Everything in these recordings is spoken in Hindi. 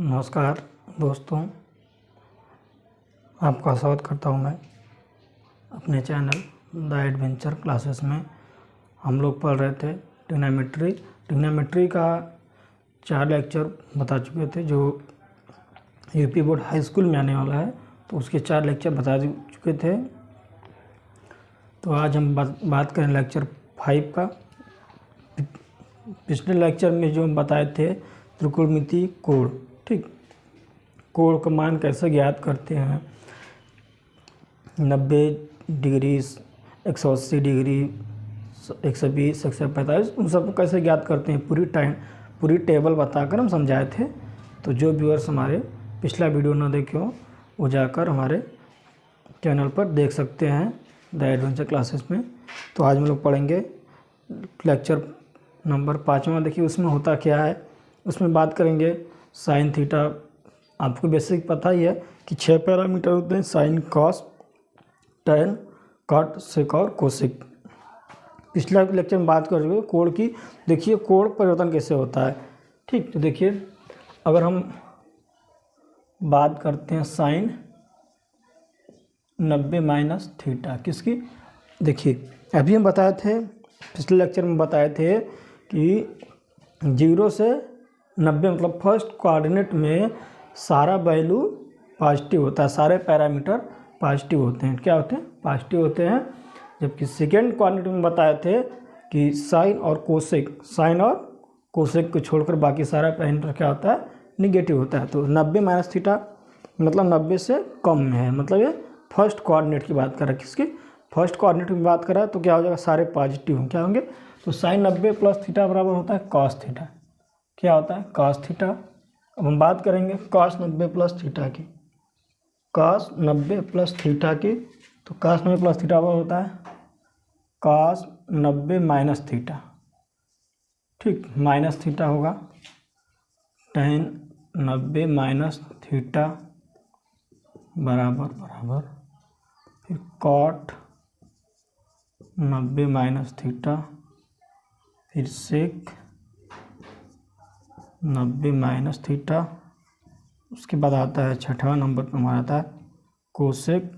नमस्कार दोस्तों, आपका स्वागत करता हूं मैं अपने चैनल द एडवेंचर क्लासेस में। हम लोग पढ़ रहे थे ट्रिग्नोमेट्री का 4 लेक्चर बता चुके थे जो यूपी बोर्ड हाई स्कूल में आने वाला है, तो उसके 4 लेक्चर बता चुके थे। तो आज हम बात करें लेक्चर 5 का। पिछले लेक्चर में जो हम बताए थे त्रिकोणमिति कोण, ठीक, कोण का मान कैसे ज्ञात करते हैं, 90 डिग्री, 180 डिग्री, 120, 145, उन सबको कैसे ज्ञात करते हैं पूरी टेबल बताकर हम समझाए थे। तो जो व्यूअर्स हमारे पिछला वीडियो ना देखे हो वो जाकर हमारे चैनल पर देख सकते हैं द एडवेंचर क्लासेस में। तो आज हम लोग पढ़ेंगे लेक्चर नंबर 5वां। देखिए उसमें होता क्या है, उसमें बात करेंगे साइन थीटा। आपको बेसिक पता ही है कि 6 पैरामीटर होते हैं, साइन, कॉस, टैन, कॉट, सेक और कोसेक। पिछला लेक्चर में बात कर रहे हो कोण की। देखिए कोण परिवर्तन कैसे होता है, ठीक। तो देखिए अगर हम बात करते हैं साइन 90 माइनस थीटा किसकी, देखिए अभी हम बताए थे, पिछले लेक्चर में बताए थे कि 0 से 90 मतलब फर्स्ट कोऑर्डिनेट में सारा वैल्यू पॉजिटिव होता है, सारे पैरामीटर पॉजिटिव होते हैं। क्या होते हैं? पॉजिटिव होते हैं। जबकि सेकेंड कोऑर्डिनेट में बताए थे कि साइन और कोसेक को छोड़कर बाकी सारा पैरामीटर क्या होता है? निगेटिव होता है। तो 90 माइनस थीटा मतलब 90 से कम में है, मतलब ये फर्स्ट कोऑर्डिनेट की बात कर रहा है। किसकी? फर्स्ट कोऑर्डिनेट की बात कर रहा है। तो क्या हो जाएगा? सारे पॉजिटिव क्या होंगे? तो साइन 90 प्लस थीटा बराबर होता है कॉस थीटा। क्या होता है? Cos theta. अब हम बात करेंगे कॉस 90 प्लस थीटा की, कॉस 90 प्लस थीटा की। तो कॉस 90 प्लस थीटा बराबर होता है कॉस 90 माइनस थीटा, ठीक। माइनस थीटा होगा टैन 90 माइनस थीटा बराबर फिर कॉट 90 माइनस थीटा, फिर सेक 90 माइनस थीटा। उसके बाद आता है 6वां नंबर पर हमारा आता है कोसेक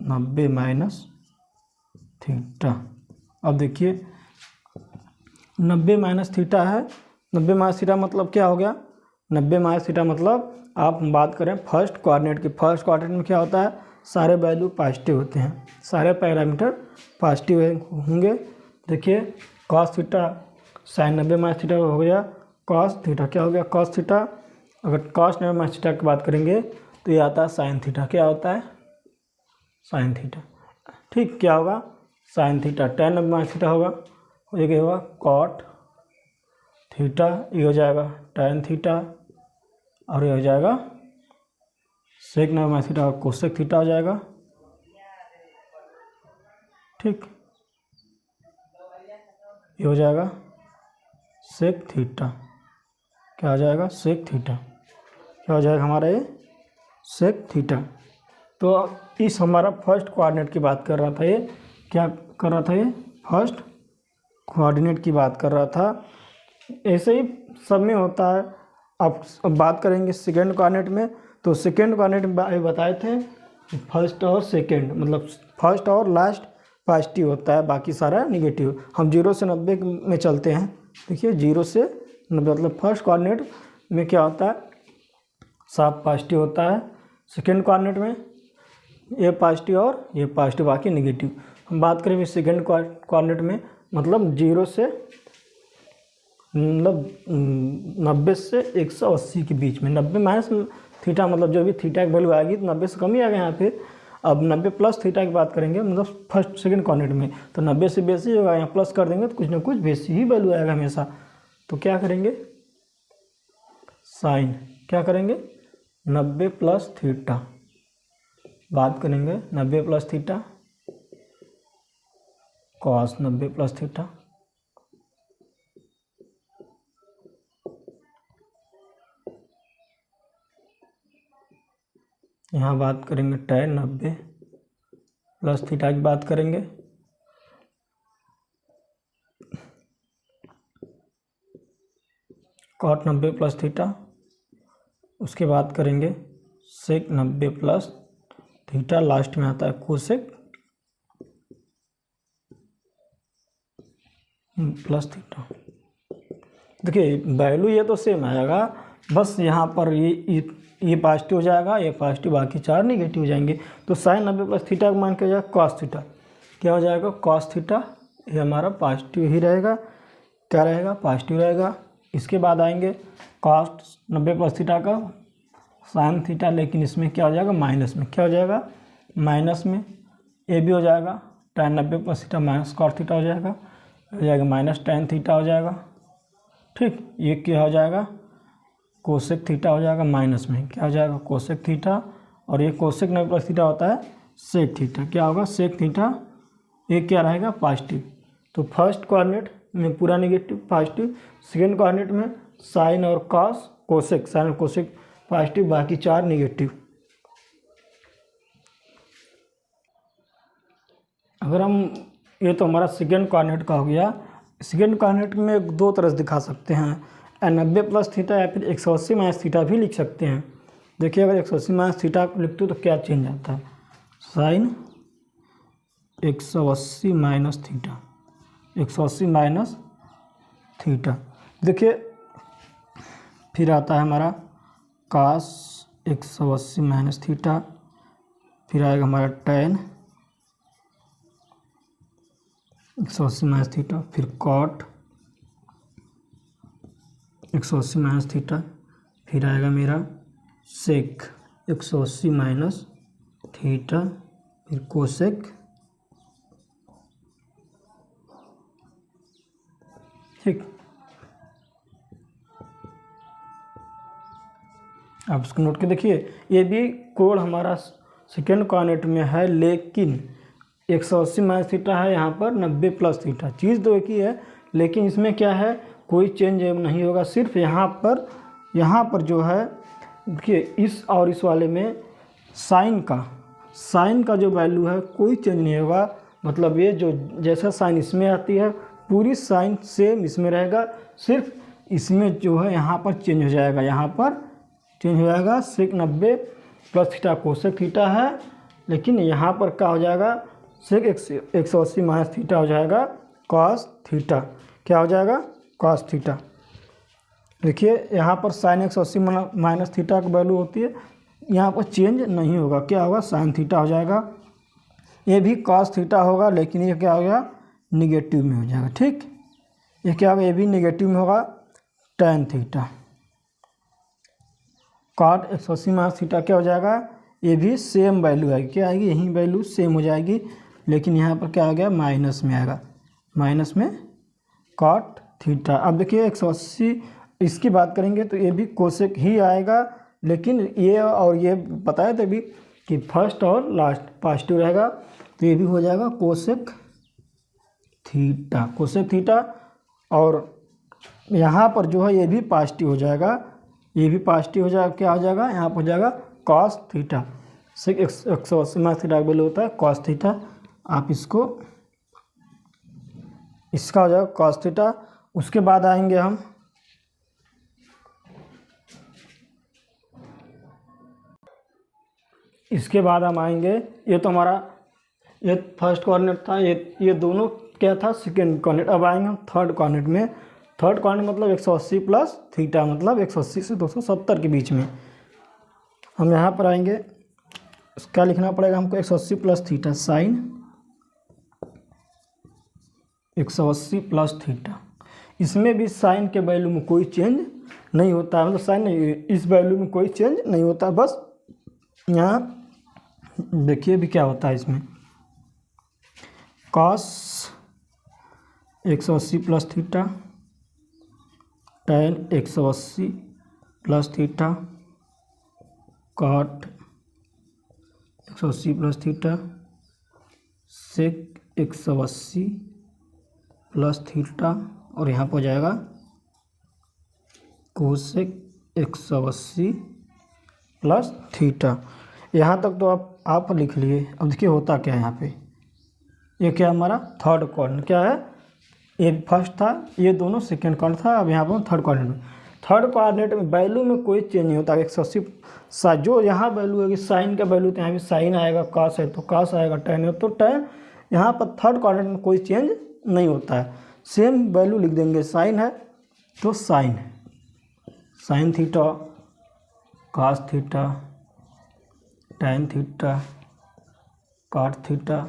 90 माइनस थीटा। अब देखिए 90 माइनस थीटा है, 90 माइनस थीटा मतलब क्या हो गया? 90 माइनस थीटा मतलब आप बात करें फर्स्ट कोऑर्डिनेट की। फर्स्ट कोऑर्डिनेट में क्या होता है? सारे वैल्यू पॉजिटिव होते हैं, सारे पैरामीटर पॉजिटिव होंगे। देखिए cos theta sine 90 minus theta हो गया कॉस थीटा। क्या हो गया? Cos theta. अगर कॉस 90 माइनस थीटा की बात करेंगे तो ये आता है साइन थीटा। क्या होता है? साइन थीटा, ठीक। क्या होगा? Sine theta. Tan 90 minus theta होगा, ये क्या होगा? Cot theta. ये हो जाएगा टैन थीटा और ये हो जाएगा सेक 90 माइनस थीटा और कोसेक थीटा हो जाएगा, ठीक। ये हो जाएगा सेक थीटा। क्या हो जाएगा? Sec theta. क्या हो जाएगा हमारा? ये सेक थीटा। तो इस हमारा फर्स्ट कोऑर्डिनेट की बात कर रहा था। ये क्या कर रहा था? ये फर्स्ट कोऑर्डिनेट की बात कर रहा था। ऐसे ही सब में होता है। अब बात करेंगे सेकेंड कोऑर्डिनेट में। तो सेकेंड कोऑर्डिनेट में बताए थे फर्स्ट और सेकेंड मतलब फर्स्ट और लास्ट पॉजिटिव होता है, बाकी सारा निगेटिव। हम 0 से 90 में चलते हैं। देखिए 0 से 90 मतलब फर्स्ट कोऑर्डिनेट में क्या होता है? सब पॉजिटिव होता है। सेकेंड कोऑर्डिनेट में ये पॉजिटिव और ये पॉजिटिव, बाकी निगेटिव। हम बात करें सेकेंड कोऑर्डिनेट में मतलब 0 से मतलब 90 से 180 के बीच में। 90 माइनस थीटा मतलब जो भी थीटा की वैल्यू आएगी तो 90 से कम ही आएगा यहाँ पे। अब 90 प्लस थीटा की बात करेंगे मतलब फर्स्ट सेकेंड कोऑर्डिनेट में, तो 90 से बेसी होगा, यहाँ प्लस कर देंगे तो कुछ ना कुछ बेसी ही वैल्यू आएगा हमेशा। तो क्या करेंगे? साइन क्या करेंगे? 90 प्लस थीटा। बात करेंगे 90 plus theta cos 90 plus theta. यहाँ बात करेंगे टैन 90 प्लस थीटा की बात करेंगे। कॉट 90 प्लस थीटा उसके बाद करेंगे सेक 90 प्लस थीटा, लास्ट में आता है कोसेक प्लस थीटा। देखिए वैल्यू ये तो सेम आएगा, बस यहाँ पर ये पॉजिटिव हो जाएगा, ये पॉजिटिव, बाकी चार निगेटिव हो जाएंगे। तो साइन 90 प्लस थीटा का मान क्या हो जाएगा, कॉस थीटा। क्या हो जाएगा, कॉस थीटा। ये हमारा पॉजिटिव ही रहेगा, क्या रहेगा, पॉजिटिव रहेगा। इसके बाद आएंगे कॉस 90 प्लस थीटा का साइन थीटा, लेकिन इसमें क्या हो जाएगा, माइनस में। क्या हो जाएगा, माइनस में। ये भी हो जाएगा tan 90 plus theta minus cos theta हो जाएगा माइनस tan थीटा हो जाएगा। ठीक, ये क्या हो जाएगा, कोसेक थीटा हो जाएगा माइनस में। क्या हो जाएगा, कोसेक थीटा। और ये कोसेक 90 प्लस थीटा होता है सेक थीटा। क्या होगा, सेक थीटा। ये क्या रहेगा, पॉजिटिव। तो फर्स्ट कोऑर्डिनेट में पूरा नेगेटिव पॉजिटिव, सेकेंड कोऑर्डिनेट में साइन और कॉस कोसेक, साइन और कोसेक पॉजिटिव, बाकी चार नेगेटिव। अगर हम, ये तो हमारा सेकेंड कोऑर्डिनेट का हो गया। सेकेंड कोऑर्डिनेट में दो तरह से दिखा सकते हैं, 90 प्लस थीटा या फिर 180 माइनस थीटा भी लिख सकते हैं। देखिए अगर 180 माइनस थीटा लिखते हो तो क्या चेंज आता है, sine 180 minus theta, 180 minus theta. देखिए फिर आता है हमारा कास 180 माइनस थीटा, फिर आएगा हमारा tan 180 माइनस थीटा, फिर कॉट 180 माइनस थीटा, फिर आएगा मेरा सेक 180 माइनस थीटा, फिर कोसेक, ठीक। आप इसको नोट के देखिए, ये भी कोड हमारा सेकेंड कोऑर्डिनेट में है, लेकिन 180 माइनस थीटा है, यहाँ पर 90 प्लस थीटा, चीज़ तो एक ही है, लेकिन इसमें क्या है, कोई चेंज नहीं होगा। सिर्फ यहाँ पर जो है, देखिए इस और इस वाले में साइन का जो वैल्यू है कोई चेंज नहीं होगा। मतलब ये जो जैसा साइन इसमें आती है पूरी साइन सेम इसमें रहेगा, सिर्फ इसमें जो है यहाँ पर चेंज हो जाएगा, यहाँ पर चेंज हो जाएगा। Sec 90 plus theta cosec theta है, लेकिन यहाँ पर क्या हो जाएगा, सेक 180 माइनस थीटा हो जाएगा कॉस थीटा। क्या हो जाएगा, कॉस थीटा। देखिए यहाँ पर साइन 180 माइनस थीटा की वैल्यू होती है, यहाँ पर चेंज नहीं होगा। क्या होगा, साइन थीटा हो जाएगा। ये भी कॉस थीटा होगा, लेकिन ये क्या हो गया, निगेटिव में हो जाएगा। ठीक, ये क्या होगा, ये भी निगेटिव में होगा, tan theta. Cot 180 minus theta क्या हो जाएगा, ये भी सेम वैल्यू आएगी। क्या आएगी, यही वैल्यू सेम हो जाएगी, लेकिन यहाँ पर क्या आ गया, माइनस में आएगा, माइनस में कॉट थीटा। अब देखिए 180, इसकी बात करेंगे तो ये भी कोसेक ही आएगा, लेकिन ये और ये बताया था अभी कि फर्स्ट और लास्ट पॉजिटिव रहेगा, तो ये भी हो जाएगा कोसेक थीटा, कोसेक थीटा। और यहाँ पर जो है ये भी पॉजिटिव हो जाएगा, ये भी पॉजिटिव हो जाएगा। क्या हो जाएगा, यहाँ पर हो जाएगा cos theta. Sec 180 minus theta का वैल्यू होता है कॉस थीटा। आप इसका हो जाएगा कॉस थीटा। उसके बाद आएंगे हम आएंगे, ये तो हमारा ये फर्स्ट कोऑर्डिनेट था, ये दोनों क्या था, सेकेंड कोऑर्डिनेट। अब आएंगे हम थर्ड कोऑर्डिनेट में। थर्ड कोऑर्डिनेट मतलब 180 प्लस थीटा, मतलब 180 से 270 के बीच में। हम यहाँ पर आएंगे, क्या लिखना पड़ेगा हमको, 180 plus theta sine 180 plus theta. इसमें भी साइन के वैल्यू में कोई चेंज नहीं होता है, मतलब साइन नहीं, इस वैल्यू में कोई चेंज नहीं होता। बस यहाँ देखिए भी क्या होता है, इसमें cos 180 plus theta, tan 180 plus theta, cot 180 plus theta, sec 180 plus theta, और यहाँ पर हो जाएगा कोसेक 180 प्लस थीटा। यहाँ तक तो आप लिख लिए। अब देखिए होता क्या है यहाँ पे, ये क्या हमारा थर्ड कोऑर्डिनेट क्या है, ये फर्स्ट था, ये दोनों सेकेंड कोऑर्डिनेट था। अब यहाँ पर थर्ड कोऑर्डिनेट में, थर्ड कोऑर्डिनेट में वैल्यू में कोई चेंज नहीं होता। 180 जो यहाँ वैल्यू है साइन का वैल्यू, तो यहाँ भी साइन आएगा, कॉस है तो कॉस आएगा, टेन है तो टेन। यहाँ पर थर्ड कोऑर्डिनेट में कोई चेंज नहीं होता है, सेम वैल्यू लिख देंगे। साइन है तो साइन है, sine theta, cos theta, tan theta, cot theta,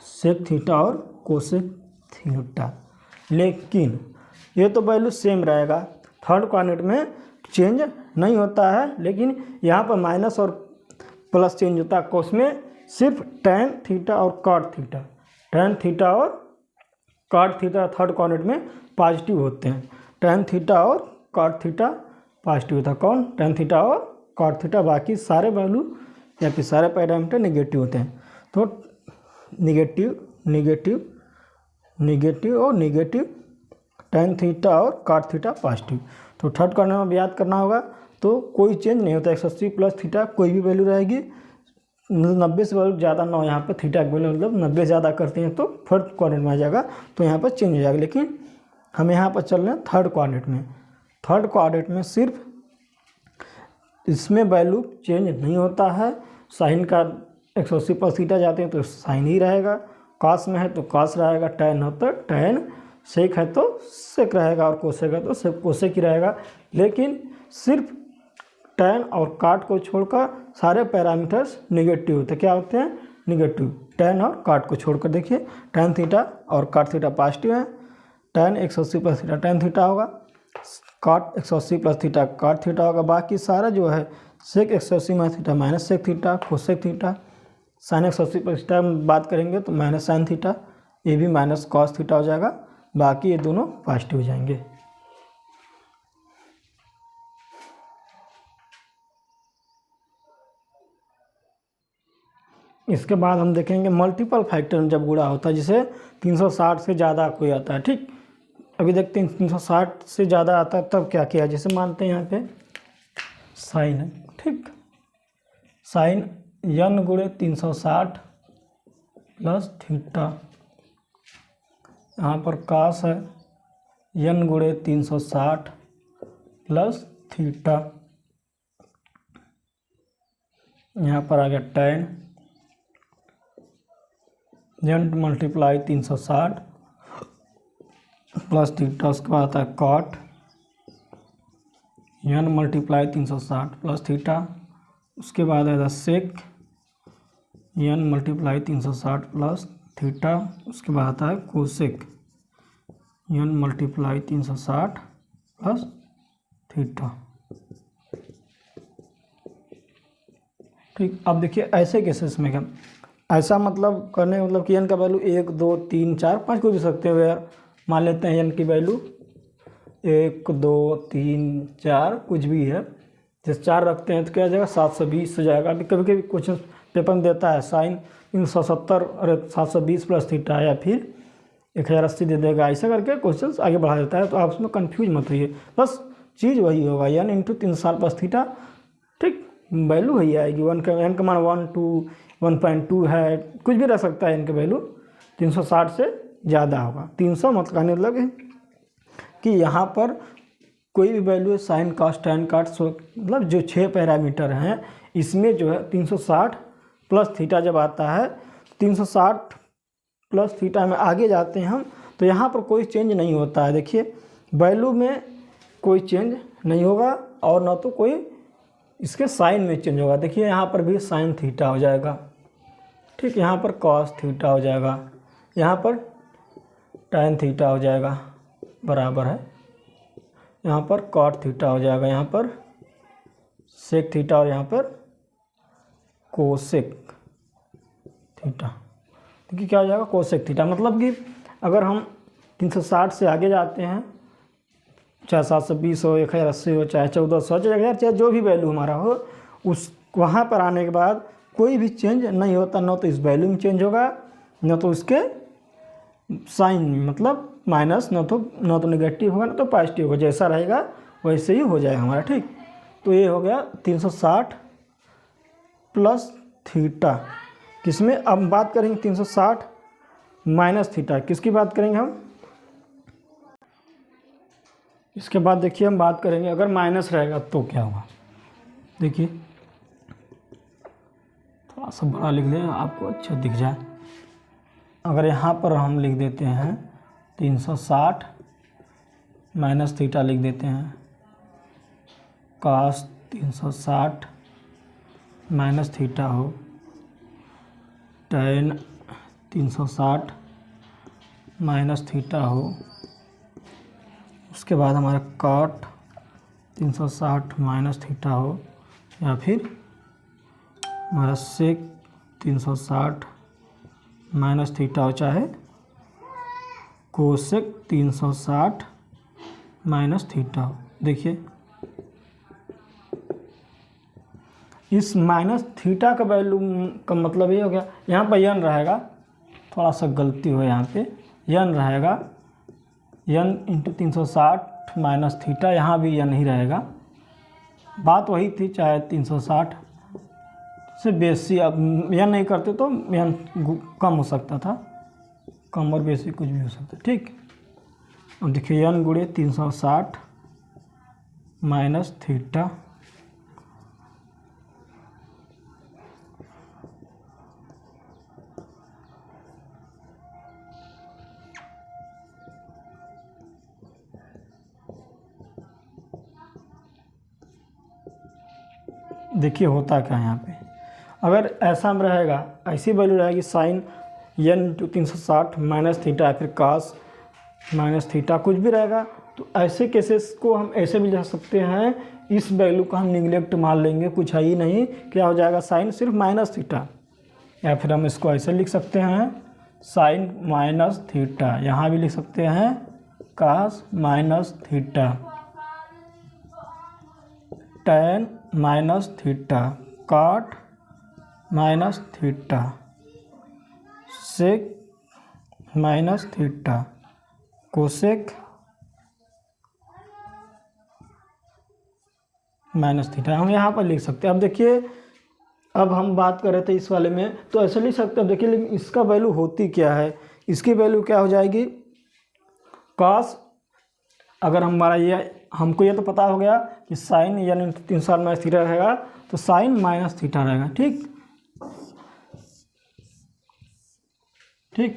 sec theta और कोसेक थीटा। लेकिन ये तो वैल्यू सेम रहेगा, थर्ड कोऑर्डिनेट में चेंज नहीं होता है, लेकिन यहाँ पर माइनस और प्लस चेंज होता है। उसमें सिर्फ टेन थीटा और कॉट थीटा, टेन थीटा और कॉट थीटा थर्ड कोऑर्डिनेट में पॉजिटिव होते हैं। टेन थीटा और कॉट थीटा पॉजिटिव होता है। कौन? टेन थीटा और कॉट थीटा। बाकी सारे वैल्यू या फिर सारे पैरामीटर नेगेटिव होते हैं। तो नेगेटिव नेगेटिव नेगेटिव और नेगेटिव, टेन थीटा और कॉट थीटा पॉजिटिव। तो थर्ड कोऑर्डिनेट में याद करना होगा, तो कोई चेंज नहीं होता। 180 प्लस थीटा कोई भी वैल्यू रहेगी, 90 से वैल्यू ज़्यादा ना हो, यहाँ पर थीटा की वैल्यू मतलब 90 ज़्यादा करते हैं तो फोर्थ कोऑर्डिनेट में आ जाएगा, तो यहाँ पर चेंज हो जाएगा। लेकिन हम यहाँ पर चल रहे हैं थर्ड कोऑर्डिनेट में। थर्ड कोऑर्डिनेट में सिर्फ इसमें वैल्यू चेंज नहीं होता है। साइन का 180 प्लस थीटा जाते हैं तो साइन ही रहेगा, कॉस में है तो कॉस रहेगा, टेन हो तो टेन, सेक है तो सेक रहेगा और कोसेक है तो सेक कोसेक ही रहेगा। लेकिन सिर्फ टेन और कॉट को छोड़कर सारे पैरामीटर्स नेगेटिव होते हैं। क्या होते हैं? नेगेटिव। टेन और कॉट को छोड़कर देखिए, टेन थीटा और कॉट थीटा पॉजिटिव है, tan 180 plus theta tan theta होगा, cot 180 plus theta cot theta होगा। बाकी सारा जो है sec 180 minus theta minus sec theta, cosec theta, sine 180 plus theta में बात करेंगे तो माइनस साइन थीटा, ये भी माइनस कॉस थीटा हो जाएगा। बाकी ये दोनों पॉजिटिव हो जाएंगे। इसके बाद हम देखेंगे मल्टीपल फैक्टर में जब गुणा होता है, जिसे 360 से ज़्यादा कोई आता है। ठीक, अभी देखते हैं 360 से ज़्यादा आता है तब क्या किया। जैसे मानते हैं यहाँ पे साइन है, ठीक, साइन n गुणे 360 प्लस थीटा, यहाँ पर कॉस है n गुणे 360 प्लस थीटा, यहाँ पर आ गया tan n multiply 360 plus theta, उसके बाद आता है cot n multiply 360 plus theta, उसके बाद आता है sec n multiply 360 plus theta, उसके बाद आता है cosec n multiply 360 plus theta. ठीक, अब देखिए ऐसे केसेस में क्या, ऐसा मतलब करने मतलब कि n का वैल्यू 1 2 3 4 5 कोई भी सकते हो यार। मान लेते हैं n की वैल्यू 1 2 3 4 कुछ भी है, जैसे 4 रखते हैं तो क्या हो जाएगा 720 हो जाएगा। अभी कभी कभी क्वेश्चन पेपर में देता है साइन 370 और 720 प्लस थीटा या फिर 1080 दे देगा, ऐसा करके क्वेश्चन आगे बढ़ा देता है। तो आप उसमें कन्फ्यूज मत होइए, बस चीज़ वही होगा n इंटू 360 प्लस थीटा। ठीक, वैल्यू वही आएगी। n का मान 1 2 1.2 है, कुछ भी रह सकता है। n का वैल्यू 360 से ज़्यादा होगा। 300 मतलब कि यहाँ पर कोई भी वैल्यू है, साइन कॉस टेन कॉट मतलब जो 6 पैरामीटर हैं, इसमें जो है 360 प्लस थीटा जब आता है, 360 प्लस थीटा में आगे जाते हैं हम, तो यहाँ पर कोई चेंज नहीं होता है। देखिए वैल्यू में कोई चेंज नहीं होगा और ना तो कोई इसके साइन में चेंज होगा। देखिए यहाँ पर भी साइन थीटा हो जाएगा, ठीक, यहाँ पर कॉस थीटा हो जाएगा, यहाँ पर टेन थीटा हो जाएगा, बराबर है, यहाँ पर कॉट थीटा हो जाएगा, यहाँ पर सेक थीटा और यहाँ पर कोसेक थीटा। देखिए क्या हो जाएगा कोसेक थीटा। मतलब कि अगर हम 360 से आगे जाते हैं, चाहे 720 हो, 1080 हो, चाहे 1400, चाहे जो भी वैल्यू हमारा हो, उस वहाँ पर आने के बाद कोई भी चेंज नहीं होता। ना तो इस वैल्यू में चेंज होगा, ना तो इसके साइन में, मतलब माइनस, ना तो नेगेटिव होगा ना तो पॉजिटिव होगा। जैसा रहेगा वैसे ही हो जाएगा हमारा। ठीक, तो ये हो गया 360 प्लस थीटा। किसमें अब बात करेंगे 360 माइनस थीटा, किसकी बात करेंगे हम? इसके बाद देखिए हम बात करेंगे अगर माइनस रहेगा तो क्या होगा। देखिए थोड़ा सा बड़ा लिख लें आपको अच्छा दिख जाए। अगर यहाँ पर हम लिख देते हैं 360 माइनस थीटा लिख देते हैं कास 360 माइनस थीटा हो tan 360 माइनस थीटा हो, उसके बाद हमारा cot 360 माइनस थीटा हो, या फिर हमारा sec 360 माइनस थीटा हो, चाहे कोसेक 360 माइनस थीटा हो। देखिए इस माइनस थीटा का वैल्यू का मतलब ये हो गया, यहाँ पर यन रहेगा, थोड़ा सा गलती हो यहाँ पे, यन रहेगा यन इंटू 360 माइनस थीटा, यहाँ भी यन ही रहेगा। बात वही थी, चाहे 360 से बेसी, अब यन नहीं करते तो यन कम हो सकता था, कम और बेसी कुछ भी हो सकता है। ठीक, अब देखिए यन गुणे 360 माइनस थीटा, देखिए होता क्या है यहाँ पे। अगर ऐसा में रहेगा, ऐसी वैल्यू रहेगी साइन यन इंटू 360 माइनस थीटा या फिर कास माइनस थीटा, कुछ भी रहेगा, तो ऐसे केसेस को हम ऐसे भी लिख सकते हैं, इस वैल्यू का हम निगलेक्ट मान लेंगे, कुछ है ही नहीं, क्या हो जाएगा साइन सिर्फ माइनस थीटा, या फिर हम इसको ऐसे लिख सकते हैं साइन माइनस थीटा, यहाँ भी लिख सकते हैं cos minus theta, tan minus theta, cot minus theta, sec minus theta, cosec minus theta, हम यहाँ पर लिख सकते हैं। अब देखिए, अब हम बात कर रहे थे इस वाले में तो ऐसे लिख सकते हैं। अब देखिए लेकिन इसका वैल्यू होती क्या है, इसकी वैल्यू क्या हो जाएगी cos, अगर हमारा ये, हमको ये तो पता हो गया कि साइन यानी 360 माइनस थीटा रहेगा, तो साइन माइनस थीटा रहेगा। ठीक, ठीक,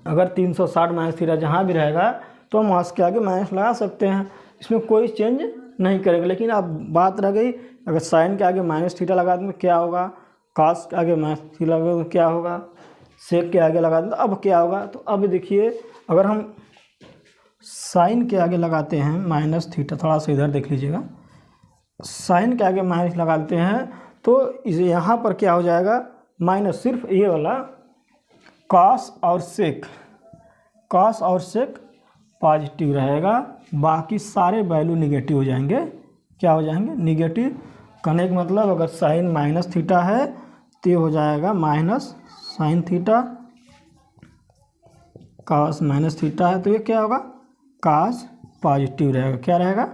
अगर 360 माइनस थीटा जहाँ भी रहेगा तो हम वहाँ के आगे माइनस लगा सकते हैं, इसमें कोई चेंज नहीं करेंगे। लेकिन अब बात रह गई, अगर साइन के आगे माइनस थीटा लगा दें तो क्या होगा, कास के आगे माइनस थीटा लगा तो क्या होगा, सेक के आगे लगा दें तो अब क्या होगा। तो अब देखिए अगर हम साइन के आगे लगाते हैं माइनस थीटा, थोड़ा सा इधर देख लीजिएगा, साइन के आगे माइनस लगाते हैं तो इसे यहाँ पर क्या हो जाएगा, माइनस सिर्फ ये वाला कॉस और सेक, कॉस और सेक पॉजिटिव रहेगा, बाकी सारे वैल्यू निगेटिव हो जाएंगे। क्या हो जाएंगे, निगेटिव। करने का मतलब अगर साइन माइनस थीटा है तो ये हो जाएगा minus sign theta, cos minus theta है तो ये क्या होगा, कॉस पॉजिटिव रहेगा। क्या रहेगा,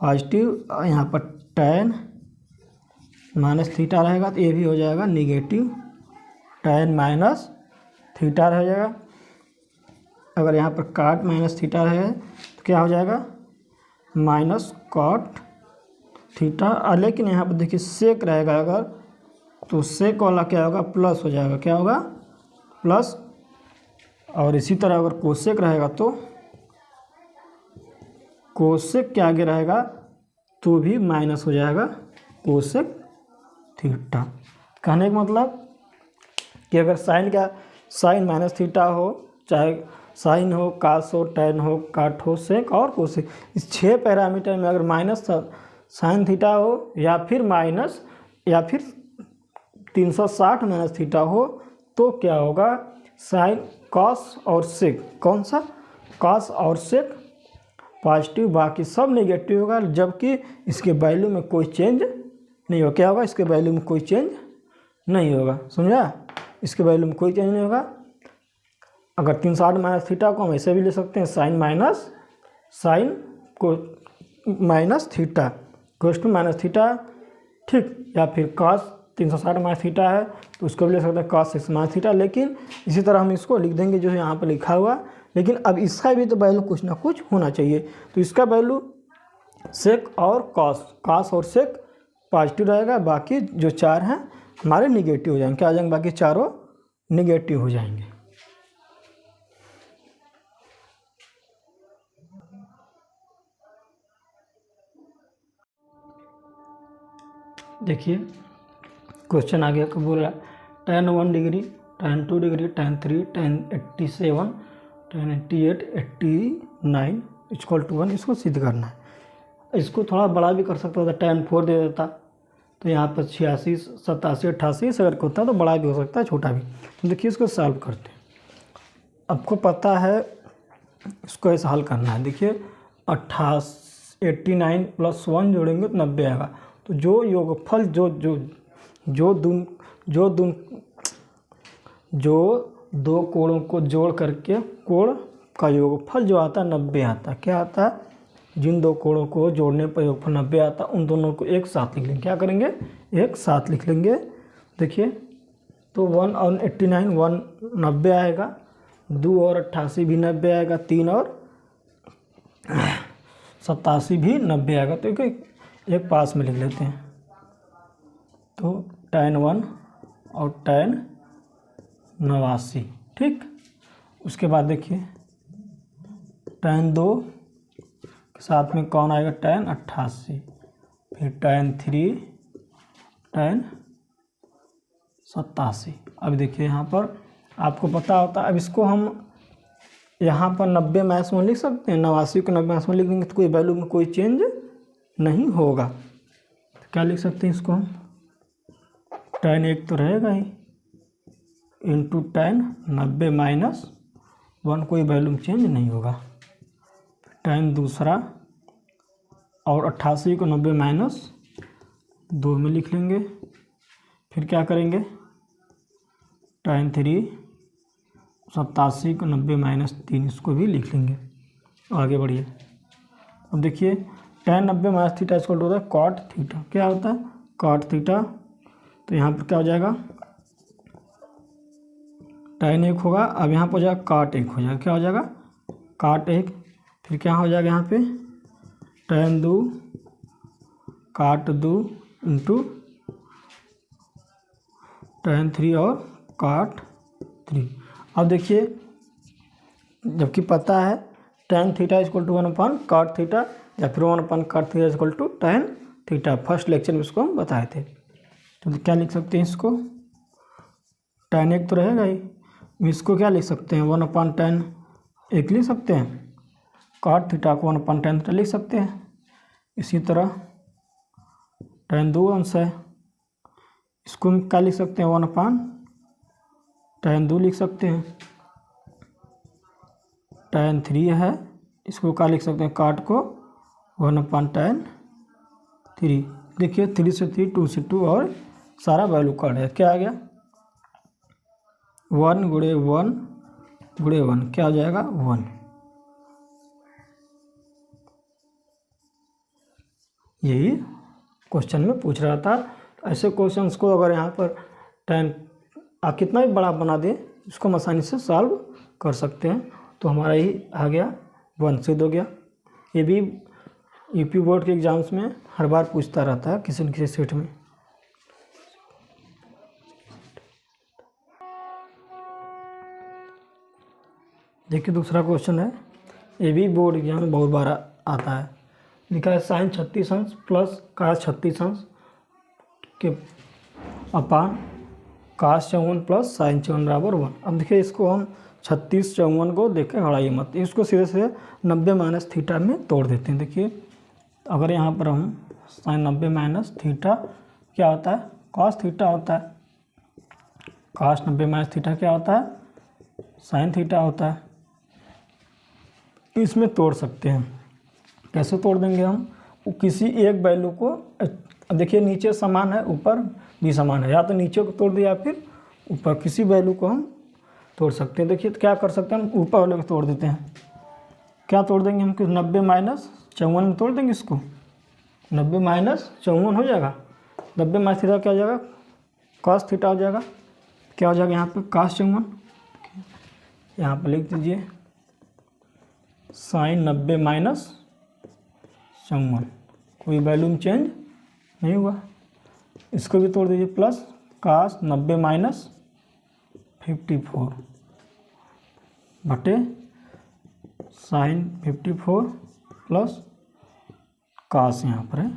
पॉजिटिव। यहाँ पर tan माइनस थीटा रहेगा तो ये भी हो जाएगा निगेटिव, tan माइनस थीटा रह जाएगा। अगर यहाँ पर cot माइनस थीटा रहे तो क्या हो जाएगा, माइनस cot थीटा। लेकिन यहाँ पर देखिए सेक रहेगा अगर, तो सेक वाला क्या होगा, प्लस हो जाएगा। क्या होगा, प्लस। और इसी तरह अगर कोसेक रहेगा तो कोसेक के आगे रहेगा तो भी माइनस हो जाएगा, कोसेक थीटा। कहने का मतलब कि अगर साइन माइनस थीटा हो, चाहे साइन हो, कास हो, टैन हो, काट हो, सेक और कोसेक, इस 6 पैरामीटर में अगर माइनस साइन थीटा हो या फिर माइनस या फिर 360 माइनस थीटा हो तो क्या होगा, साइन कॉस और सेक, कौन सा, कॉस और सेक पॉजिटिव, बाकी सब नेगेटिव होगा, जबकि इसके वैल्यू में कोई चेंज नहीं होगा। क्या होगा, इसके वैल्यू में कोई चेंज नहीं होगा। समझा, इसके वैल्यू में कोई चेंज नहीं होगा। अगर 360 माइनस थीटा को हम ऐसे भी ले सकते हैं, साइन माइनस साइन को minus theta cos two minus theta, ठीक, या फिर कॉस 360 माइनस थीटा है तो उसको भी ले सकते हैं कॉस 6 माइनस थीटा। लेकिन इसी तरह हम इसको लिख देंगे जो यहाँ पर लिखा हुआ, लेकिन अब इसका भी तो वैल्यू कुछ ना कुछ होना चाहिए। तो इसका वैल्यू सेक और कॉस और सेक पॉजिटिव रहेगा, बाकी जो 4 हैं हमारे निगेटिव हो जाएंगे। क्या आ जाएंगे? बाकी चारों निगेटिव हो जाएंगे। देखिए क्वेश्चन आगे को बोल रहा है tan 1 degree, tan 2 degree, tan 3, tan 87, tan 88, 89 equal to 1। इसको सिद्ध करना है। इसको थोड़ा बड़ा भी कर सकता था, tan 4 दे देता तो यहाँ पर 86, 87, 88 अगर होता तो बड़ा भी हो सकता है, छोटा भी। तो देखिए इसको सॉल्व करते हैं। आपको पता है इसको ऐसा हल करना है। देखिए 89 + 1 जोड़ेंगे तो 90 आएगा। तो जो योगफल जो दो कोणों को जोड़ करके कोण का योगफल जो आता है 90 आता है। क्या आता है? जिन दो कोणों को जोड़ने पर योगफल 90 आता है, उन दोनों को एक साथ लिख लेंगे। क्या करेंगे? एक साथ लिख लेंगे। देखिए तो 1 और 89 1 90 आएगा, 2 और 88 भी 90 आएगा, 3 और 87 भी 90 आएगा। तो एक पास में लिख लेते हैं। तो tan 1 और tan 89, ठीक। उसके बाद देखिए tan 2 के साथ में कौन आएगा? tan 88, फिर tan 3, tan 87। अब देखिए यहाँ पर आपको पता होता है। अब इसको हम यहाँ पर 90 मैथ्स में लिख सकते हैं, 89 को 90 मैथ्स में लिख देंगे तो कोई वैल्यू में कोई चेंज नहीं होगा। तो क्या लिख सकते हैं इसको हम? tan 1 तो रहेगा ही इंटू tan 90 - 1, कोई वैल्यू में चेंज नहीं होगा। tan 2 और 88 को 90 - 2 में लिख लेंगे। फिर क्या करेंगे? tan 3 87 को 90 - 3, इसको भी लिख लेंगे। आगे बढ़िए। अब देखिए tan 90 - थीटा इक्वल टू होता है cot थीटा। क्या होता है? cot theta. तो यहाँ पर क्या हो जाएगा? tan 1 होगा। अब यहाँ पर हो जाएगा cot 1 हो जाएगा। क्या हो जाएगा? cot 1। फिर क्या हो जाएगा यहाँ पे? tan 2 cot 2 इंटू tan 3 और cot 3। अब देखिए जबकि पता है tan theta equal to 1/cot theta या फिर 1/cot theta equal to tan theta. First lecture में इसको हम बताए थे। तो क्या लिख सकते हैं इसको? tan 1 तो रहेगा ही, इसको क्या लिख सकते हैं? 1/tan 1 लिख सकते हैं। cot थीटा को 1/tan थीटा लिख सकते हैं। इसी तरह tan 2 अंश है, इसको हम क्या लिख सकते हैं? 1/tan 2 लिख सकते हैं। tan 3 है, इसको क्या लिख सकते हैं? cot को 1/tan 3। देखिए 3 से 3, 2 से 2 और सारा वैल्यू काट है। क्या आ गया? 1 × 1 × 1 क्या हो जाएगा? 1। यही क्वेश्चन में पूछ रहा था। ऐसे क्वेश्चंस को अगर यहाँ पर tan आप कितना भी बड़ा बना दें, इसको हम आसानी से सॉल्व कर सकते हैं। तो हमारा ही आ गया 1 सिद्ध हो गया। ये भी यूपी बोर्ड के एग्ज़ाम्स में हर बार पूछता रहता है किसी न किसी सेट में। देखिए दूसरा क्वेश्चन है, ये भी बोर्ड एग्जाम में बहुत बार आता है। लिखा है sin 36 अंश प्लस cos 36 अंश के अपान cos 54 प्लस sin 54 बराबर 1। अब देखिए इसको हम 36 54 को देख के हड़ाइए मत, इसको सीधे से 90 - थीटा में तोड़ देते हैं। देखिए अगर यहाँ पर हम sin 90 - थीटा क्या होता है? cos थीटा होता है। cos 90 - थीटा क्या होता है? sin थीटा होता है। इसमें तोड़ सकते हैं। कैसे तोड़ देंगे हम? किसी एक वैल्यू को, देखिए नीचे समान है, ऊपर भी समान है, या तो नीचे को तोड़ दिया या फिर ऊपर, किसी वैल्यू को हम तोड़ सकते हैं। देखिए तो क्या कर सकते हैं? हम ऊपर वाले को तोड़ देते हैं। क्या तोड़ देंगे हम? 90 - 54 में तोड़ देंगे इसको। 90 - 54 हो जाएगा। 90 - थीटा क्या हो जाएगा? cos थीटा हो जाएगा। क्या हो जाएगा यहाँ पे? cos 54। यहाँ पर लिख दीजिए साइन 90 माइनस 54, कोई वैल्यू में चेंज नहीं हुआ। इसको भी तोड़ दीजिए, प्लस कास 90 माइनस 54 बटे साइन 54 प्लस कास, यहाँ पर है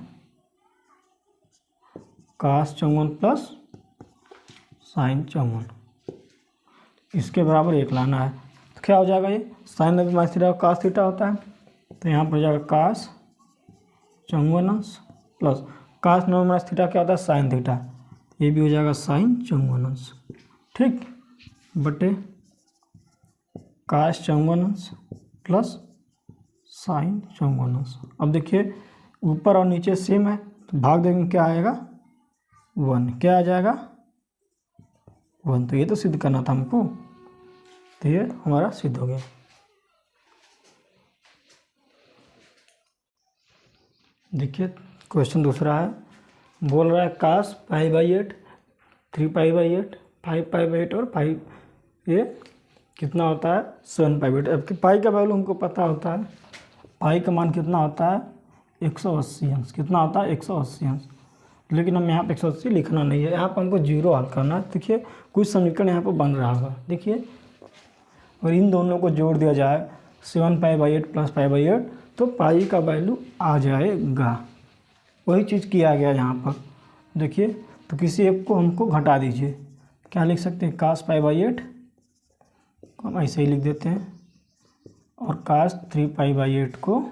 कास 54 प्लस साइन 54, इसके बराबर 1 लाना है। तो क्या हो जाएगा, ये sine 90 minus theta cos theta होता है, तो यहाँ पर हो जाएगा cos 54 plus cos 90 minus theta क्या होता है, साइन थीटा, ये भी हो जाएगा साइन 54, ठीक, बटे कास 54 प्लस साइन 54। अब देखिए ऊपर और नीचे सेम है, तो भाग देंगे क्या आएगा 1, क्या आ जाएगा 1। तो ये तो सिद्ध करना था हमको, तो ये हमारा सिद्ध हो गया। देखिए क्वेश्चन दूसरा है, बोल रहा है कास π/8 3π/8 5π/8 और 5 ये कितना होता है 7π/8। अब पाई का वैल्यू हमको पता होता है, पाई का मान कितना होता है 180 अंश, कितना होता है 180 अंश, लेकिन हम यहाँ पे 180 लिखना नहीं है, यहाँ पर हमको 0 हल करना है। देखिए कुछ समीकरण यहाँ पर बन रहा होगा, देखिए और इन दोनों को जोड़ दिया जाए 7π/8 प्लस π/8 तो पाई का वैल्यू आ जाएगा, वही चीज़ किया गया यहाँ पर। देखिए तो किसी एक को हमको घटा दीजिए, क्या लिख सकते हैं कास π/8 को हम ऐसे ही लिख देते हैं, और कास 3π/8 को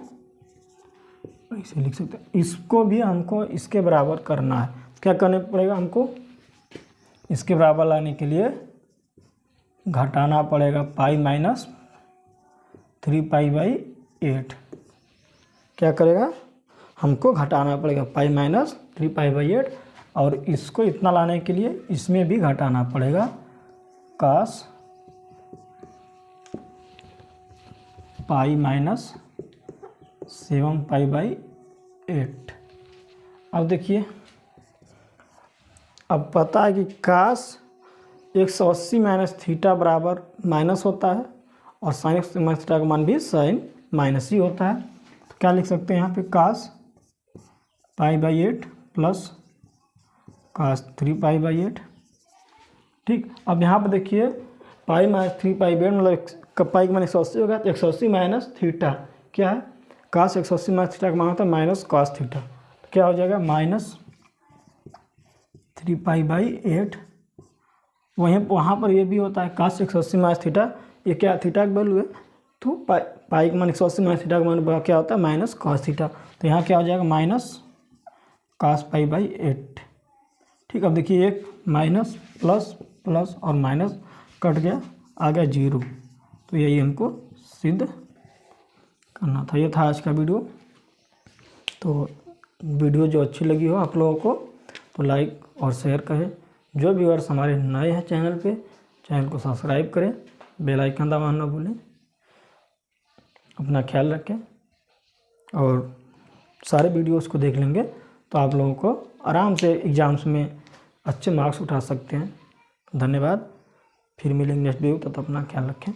ऐसे लिख सकते हैं। इसको भी हमको इसके बराबर करना है, क्या करना पड़ेगा हमको, इसके बराबर लाने के लिए घटाना पड़ेगा पाई माइनस 3π/8, क्या करेगा हमको घटाना पड़ेगा पाई माइनस 3π/8, और इसको इतना लाने के लिए इसमें भी घटाना पड़ेगा कास पाई माइनस 7π/8। अब देखिए अब पता है कि कास 180 माइनस थीटा बराबर माइनस होता है, और साइन 180 माइनस थीटा का मान भी साइन माइनस ही होता है। तो क्या लिख सकते हैं यहाँ पे कास π/8 प्लस कास 3π/8, ठीक। अब यहाँ पर देखिए पाई माइनस 3π/8 मतलब पाई का मान 180 होगा, तो 180 माइनस थीटा क्या है, कास 180 माइनस थीटा का मान होता है माइनस कास थीटा, तो क्या हो जाएगा माइनस 3π/8। वहाँ पर ये भी होता है कास 180 माइनस थीटा, ये क्या थीटा का वैल्यू है, तो पाई का मान 180 माइनस थीटा का मान क्या होता है माइनस कास थीटा, तो यहाँ क्या हो जाएगा माइनस कास π/8, ठीक। अब देखिए एक माइनस प्लस प्लस और माइनस कट गया, आ गया 0, तो यही हमको सिद्ध करना था। ये था आज का वीडियो। तो वीडियो जो अच्छी लगी हो आप लोगों को तो लाइक और शेयर करें, जो व्यूअर्स हमारे नए हैं चैनल पे, चैनल को सब्सक्राइब करें, बेल आइकन दबाना ना भूलें। अपना ख्याल रखें, और सारे वीडियोस को देख लेंगे तो आप लोगों को आराम से एग्ज़ाम्स में अच्छे मार्क्स उठा सकते हैं। धन्यवाद, फिर मिलेंगे नेक्स्ट वीडियो, तब तक अपना ख्याल रखें।